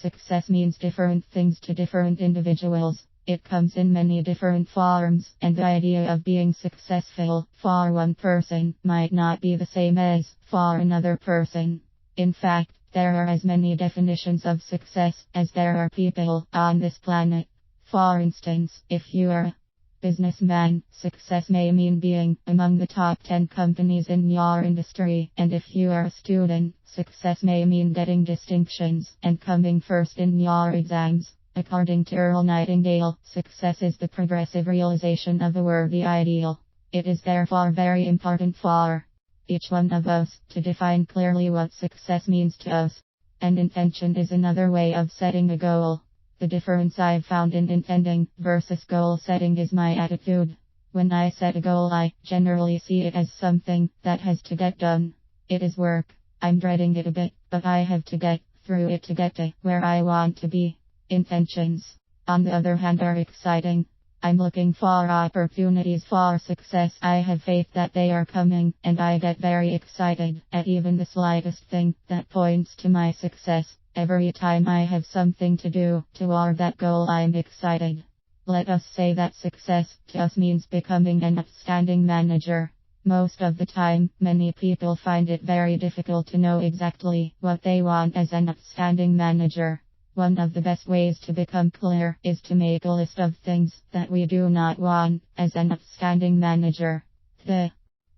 Success means different things to different individuals. It comes in many different forms, and the idea of being successful for one person might not be the same as for another person. In fact, there are as many definitions of success as there are people on this planet. For instance, if you are a businessman, success may mean being among the top 10 companies in your industry, and if you are a student, success may mean getting distinctions and coming first in your exams. According to Earl Nightingale, success is the progressive realization of a worthy ideal. It is therefore very important for each one of us to define clearly what success means to us. And intention is another way of setting a goal. The difference I've found in intending versus goal setting is my attitude. When I set a goal, I generally see it as something that has to get done. It is work. I'm dreading it a bit, but I have to get through it to get to where I want to be. Intentions, on the other hand, are exciting. I'm looking for opportunities for success. I have faith that they are coming, and I get very excited at even the slightest thing that points to my success. Every time I have something to do toward that goal, I'm excited. Let us say that success to us means becoming an outstanding manager. Most of the time, many people find it very difficult to know exactly what they want as an outstanding manager. One of the best ways to become clear is to make a list of things that we do not want as an outstanding manager. The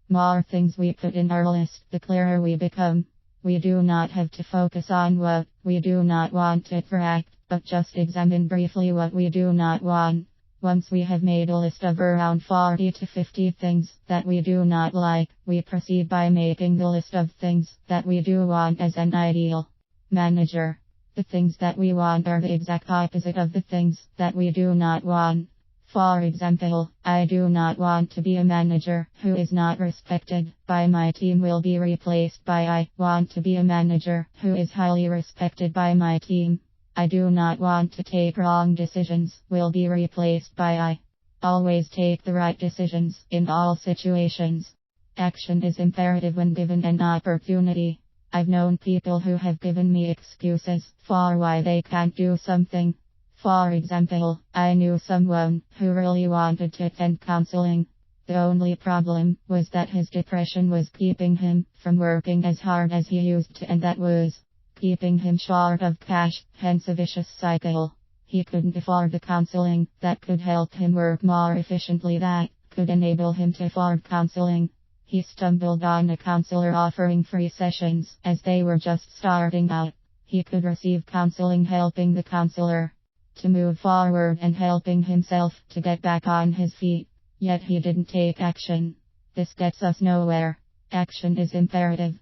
more things we put in our list, the clearer we become. We do not have to focus on what we do not want to attract, but just examine briefly what we do not want. Once we have made a list of around 40 to 50 things that we do not like, we proceed by making the list of things that we do want as an ideal manager. The things that we want are the exact opposite of the things that we do not want. For example, I do not want to be a manager who is not respected by my team will be replaced by I want to be a manager who is highly respected by my team. I do not want to take wrong decisions will be replaced by I always take the right decisions in all situations. Action is imperative when given an opportunity. I've known people who have given me excuses for why they can't do something. For example, I knew someone who really wanted to attend counseling. The only problem was that his depression was keeping him from working as hard as he used to, and that was keeping him short of cash, hence a vicious cycle. He couldn't afford the counseling that could help him work more efficiently, that could enable him to afford counseling. He stumbled on a counselor offering free sessions as they were just starting out. He could receive counseling helping the counselor to move forward and helping himself to get back on his feet. Yet he didn't take action. This gets us nowhere. Action is imperative.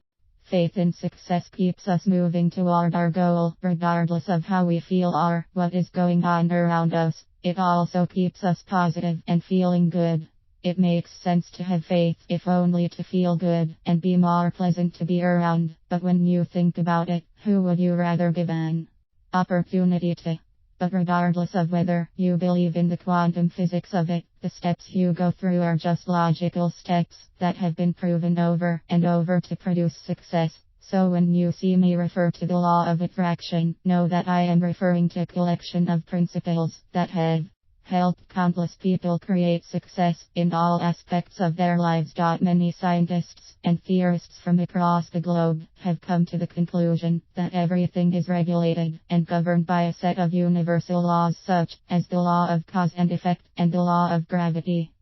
Faith in success keeps us moving toward our goal, regardless of how we feel or what is going on around us. It also keeps us positive and feeling good. It makes sense to have faith, if only to feel good and be more pleasant to be around. But when you think about it, who would you rather give an opportunity to? But regardless of whether you believe in the quantum physics of it, the steps you go through are just logical steps that have been proven over and over to produce success. So when you see me refer to the law of attraction, know that I am referring to a collection of principles that have helped countless people create success in all aspects of their lives. Many scientists and theorists from across the globe have come to the conclusion that everything is regulated and governed by a set of universal laws such as the law of cause and effect and the law of gravity.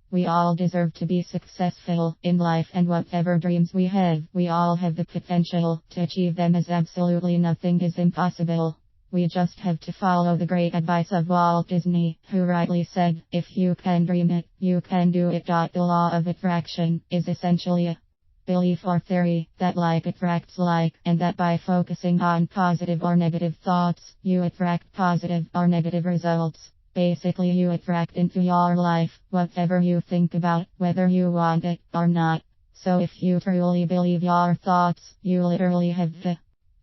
We all deserve to be successful in life, and whatever dreams we have, we all have the potential to achieve them, as absolutely nothing is impossible. We just have to follow the great advice of Walt Disney, who rightly said, if you can dream it, you can do it. The law of attraction is essentially a belief or theory that like attracts like, and that by focusing on positive or negative thoughts, you attract positive or negative results. Basically, you attract into your life whatever you think about, whether you want it or not. So if you truly believe your thoughts, you literally have the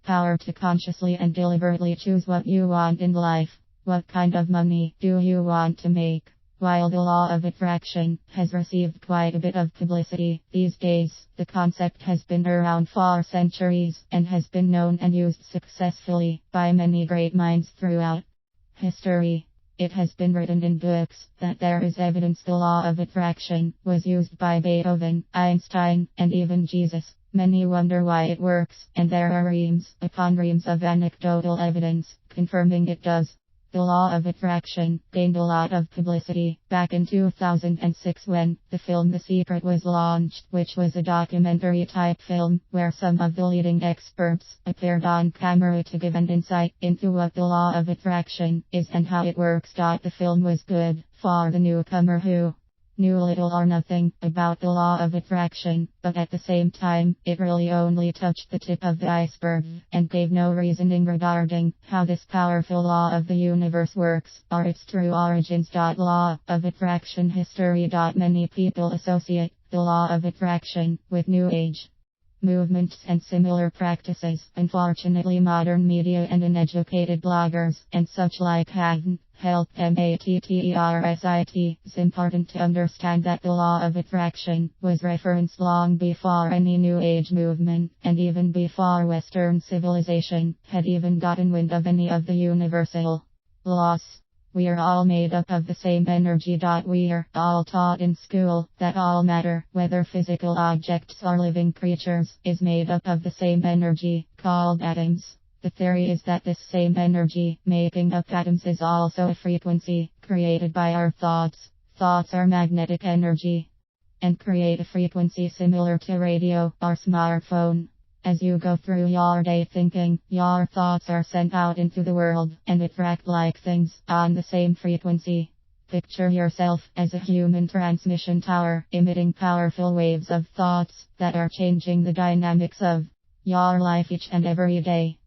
power to consciously and deliberately choose what you want in life. What kind of money do you want to make? While the law of attraction has received quite a bit of publicity these days, the concept has been around for centuries and has been known and used successfully by many great minds throughout history. It has been written in books that there is evidence the law of attraction was used by Beethoven, Einstein, and even Jesus. Many wonder why it works, and there are reams upon reams of anecdotal evidence confirming it does. The law of attraction gained a lot of publicity back in 2006 when the film The Secret was launched, which was a documentary type film where some of the leading experts appeared on camera to give an insight into what the law of attraction is and how it works. The film was good for the newcomer who knew little or nothing about the law of attraction, but at the same time, it really only touched the tip of the iceberg and gave no reasoning regarding how this powerful law of the universe works or its true origins. Law of attraction history. Many people associate the law of attraction with New Age movements and similar practices. Unfortunately, modern media and uneducated bloggers and such like haven't helped matterit. It's important to understand that the law of attraction was referenced long before any New Age movement, and even before Western civilization had even gotten wind of any of the universal laws. We are all made up of the same energy. We are all taught in school that all matter, whether physical objects or living creatures, is made up of the same energy, called atoms. The theory is that this same energy, making up atoms, is also a frequency, created by our thoughts. Thoughts are magnetic energy, and create a frequency similar to radio or smartphone. As you go through your day thinking, your thoughts are sent out into the world and attract like things on the same frequency. Picture yourself as a human transmission tower, emitting powerful waves of thoughts that are changing the dynamics of your life each and every day.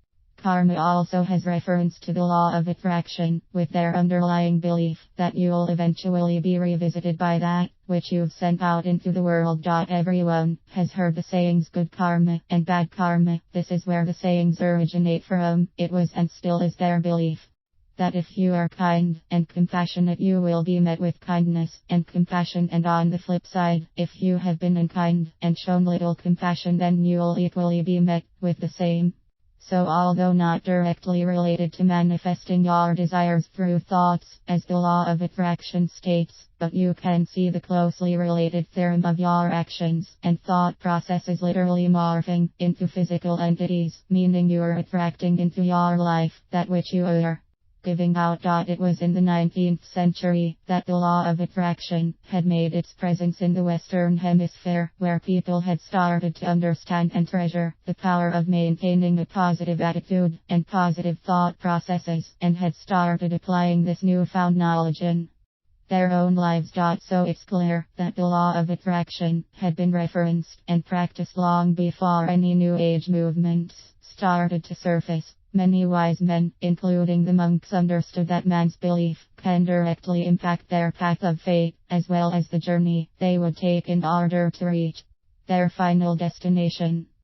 Karma also has reference to the law of attraction, with their underlying belief that you'll eventually be revisited by that which you've sent out into the world. Everyone has heard the sayings good karma and bad karma. This is where the sayings originate from. It was and still is their belief that if you are kind and compassionate, you will be met with kindness and compassion, and on the flip side, if you have been unkind and shown little compassion, then you'll equally be met with the same. So although not directly related to manifesting your desires through thoughts, as the law of attraction states, but you can see the closely related theorem of your actions and thought processes literally morphing into physical entities, meaning you are attracting into your life that which you are giving out. It was in the 19th century that the law of attraction had made its presence in the Western Hemisphere, where people had started to understand and treasure the power of maintaining a positive attitude and positive thought processes, and had started applying this newfound knowledge in their own lives. So it's clear that the law of attraction had been referenced and practiced long before any New Age movements started to surface. Many wise men, including the monks, understood that man's belief can directly impact their path of fate, as well as the journey they would take in order to reach their final destination.